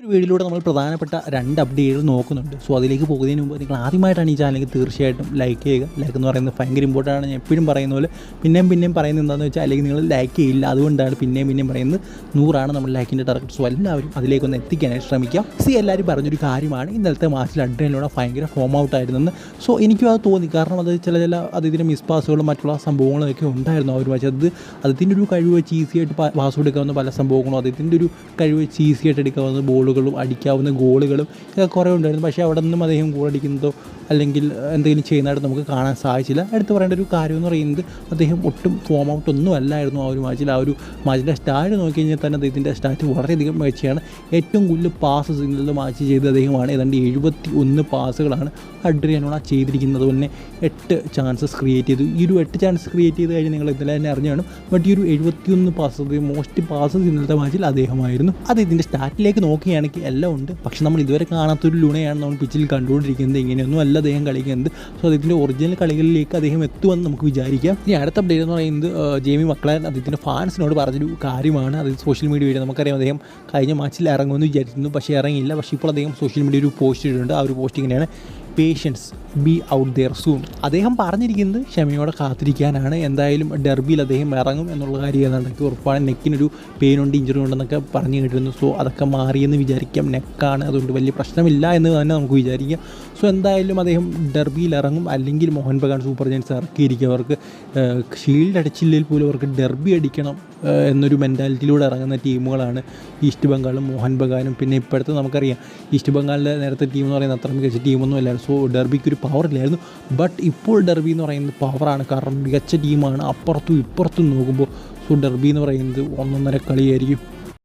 ഒരു വീഡിയോയിലൂടെ നമ്മൾ പ്രധാനപ്പെട്ട 2 അപ്ഡേറ്റുകൾ നോക്കുന്നുണ്ട്. സോ അതിലേക്ക് പോകുന്നതിന് മുമ്പ് നിങ്ങൾ ആദ്യമായിട്ടാണ് ഈ ചാനലിൽ തീർച്ചയായിട്ടും ലൈക്ക് ചെയ്യുക. ലൈക്ക് എന്ന് പറയുന്നത് ഭയങ്കര ഇമ്പോർട്ടൻ്റ് ആണ്. ഞാൻ എപ്പോഴും പറയുന്ന പോലെ പിന്നെയും പറയുന്നത് എന്താണെന്ന് വെച്ചാൽ, അല്ലെങ്കിൽ നിങ്ങൾ ലൈക്ക് ചെയ്യില്ല, അതുകൊണ്ടാണ് പിന്നെയും പറയുന്നത് 100 നമ്മൾ ലൈക്കിൻ്റെ ടാർഗറ്റ്. സോ എല്ലാവരും അതിലേക്കൊന്ന് എത്തിക്കാനായിട്ട് ശ്രമിക്കാം. എല്ലാവരും പറഞ്ഞൊരു കാര്യമാണ്, ഇന്നലത്തെ മാച്ചിൽ അഡ്രിയാനോട് ഭയങ്കര ഫോം ഔട്ട് ആയിരുന്നെന്ന്. സോ എനിക്കും അത് തോന്നി. കാരണം അത് ചില അതിൻ്റെ മിസ് പാസുകളും മറ്റുള്ള സംഭവങ്ങളൊക്കെ ഉണ്ടായിരുന്നു ആ ഒരു മാച്ച്. അതിൻ്റെ ഒരു കഴിവ് വെച്ച് ഈസിയായിട്ട് പാസ് കൊടുക്കാവുന്ന പല സംഭവങ്ങളും, അതിൻ്റെ ഒരു കഴിവ് വെച്ച് ഈസിയായിട്ട് എടുക്കാവുന്ന ബോളുകളും അടിക്കാവുന്ന ഗോളുകളും ഒക്കെ കുറേ ഉണ്ടായിരുന്നു. പക്ഷേ അവിടെ നിന്നും അദ്ദേഹം ഗോൾ അടിക്കുന്നതോ അല്ലെങ്കിൽ എന്തെങ്കിലും ചെയ്യുന്നതായിട്ട് നമുക്ക് കാണാൻ സാധിച്ചില്ല. എടുത്ത് പറയേണ്ട ഒരു കാര്യം എന്ന് പറയുന്നത്, അദ്ദേഹം ഒട്ടും ഫോം ഔട്ട് ഒന്നും അല്ലായിരുന്നു ആ ഒരു മാച്ചിൽ. ആ ഒരു മാച്ചിൻ്റെ സ്റ്റാറ്റ് നോക്കി കഴിഞ്ഞാൽ തന്നെ അദ്ദേഹത്തിൻ്റെ സ്റ്റാറ്റ് വളരെയധികം മികച്ചതാണ്. ഏറ്റവും കൂടുതൽ പാസസ് ഇന്നത്തെ മാച്ച് ചെയ്ത അദ്ദേഹമാണ്. ഏതാണ്ട് 71 പാസുകളാണ് അഡ്രിയാനോള ചെയ്തിരിക്കുന്നത്. തന്നെ 8 ചാൻസസ് ക്രിയേറ്റ് ചെയ്തു. ഈ ഒരു 8 ചാൻസ് ക്രിയേറ്റ് ചെയ്ത് കഴിഞ്ഞാൽ നിങ്ങൾ ഇന്നലെ തന്നെ അറിഞ്ഞാണ്. ബട്ട് ഈ ഒരു 71 പാസസ്, മോസ്റ്റ് പാസസ് ഇന്നത്തെ മാച്ചിൽ അദ്ദേഹമായിരുന്നു. അത് ഇതിൻ്റെ സ്റ്റാറ്റിലേക്ക് നോക്കുകയാണെങ്കിൽ എല്ലാം ഉണ്ട്. പക്ഷെ നമ്മൾ ഇതുവരെ കാണാത്തൊരു ലുണയാണ് നമ്മൾ പിച്ചിൽ കണ്ടുകൊണ്ടിരിക്കുന്നത്. ഇങ്ങനെയൊന്നും അല്ല അദ്ദേഹം കളിക്കുന്നത്. സോ അതിൻ്റെ ഒറിജിനൽ കളികളിലേക്ക് അദ്ദേഹം എത്തുമെന്ന് നമുക്ക് വിചാരിക്കാം. ഇനി അടുത്ത അപ്ഡേറ്റ് എന്ന് പറയുന്നത്, ജെയ്മി മക്ലാരൻ അദ്ദേഹത്തിൻ്റെ ഫാൻസിനോട് പറഞ്ഞൊരു കാര്യമാണ്. അത് സോഷ്യൽ മീഡിയ വഴി നമുക്കറിയാം അദ്ദേഹം കഴിഞ്ഞ മാച്ചിൽ ഇറങ്ങുമെന്ന് വിചാരിച്ചിരുന്നു, പക്ഷേ ഇറങ്ങിയില്ല. പക്ഷേ ഇപ്പോൾ അദ്ദേഹം സോഷ്യൽ മീഡിയ ഒരു പോസ്റ്റ് ഇട്ടിട്ടുണ്ട്. ആ ഒരു പോസ്റ്റ് ഇങ്ങനെയാണ്: patience, be out there soon. അദ്ദേഹം പറഞ്ഞിരിക്കുന്നത് ക്ഷമയോടെ കാത്തിരിക്കാനാണ്. എന്തായാലും ഡെർബിയിൽ അദ്ദേഹം ഇറങ്ങും എന്നുള്ള കാര്യം ഏതാണ്ടൊക്കെ ഉറപ്പാണ്. നെക്കിനൊരു പെയിനുണ്ട്, ഇഞ്ചറി ഉണ്ടെന്നൊക്കെ പറഞ്ഞു കേട്ടിരുന്നു. സോ അതൊക്കെ മാറിയെന്ന് വിചാരിക്കാം. നെക്കാണ്, അതുകൊണ്ട് വലിയ പ്രശ്നമില്ല എന്ന് തന്നെ നമുക്ക് വിചാരിക്കാം. സോ എന്തായാലും അദ്ദേഹം ഡെർബിയിൽ ഇറങ്ങും. അല്ലെങ്കിൽ മോഹൻ ബഗാൻ സൂപ്പർ ജയൻസ് ഇറക്കിയിരിക്കും. അവർക്ക് ഷീൽഡ് അടിച്ചില്ലെങ്കിൽ പോലും അവർക്ക് ഡെർബി അടിക്കണം എന്നൊരു മെൻറ്റാലിറ്റിയിലൂടെ ഇറങ്ങുന്ന ടീമുകളാണ് ഈസ്റ്റ് ബംഗാളും മോഹൻ ബഗാനും. പിന്നെ ഇപ്പോഴത്തെ നമുക്കറിയാം, ഈസ്റ്റ് ബംഗാളിൻ്റെ നേരത്തെ ടീം എന്ന് പറയുന്നത് അത്ര മികച്ച ടീമൊന്നും അല്ലായിരുന്നു. സോ ഡെർബിക്കൊരു പവർ ഇല്ലായിരുന്നു. ബട്ട് ഇപ്പോൾ ഡെർബി എന്ന് പറയുന്നത് പവറാണ്. കാരണം മികച്ച ടീമാണ് അപ്പുറത്തും ഇപ്പുറത്തും നോക്കുമ്പോൾ. സോ ഡെർബി എന്ന് പറയുന്നത് ഒന്നൊന്നര കളിയായിരിക്കും.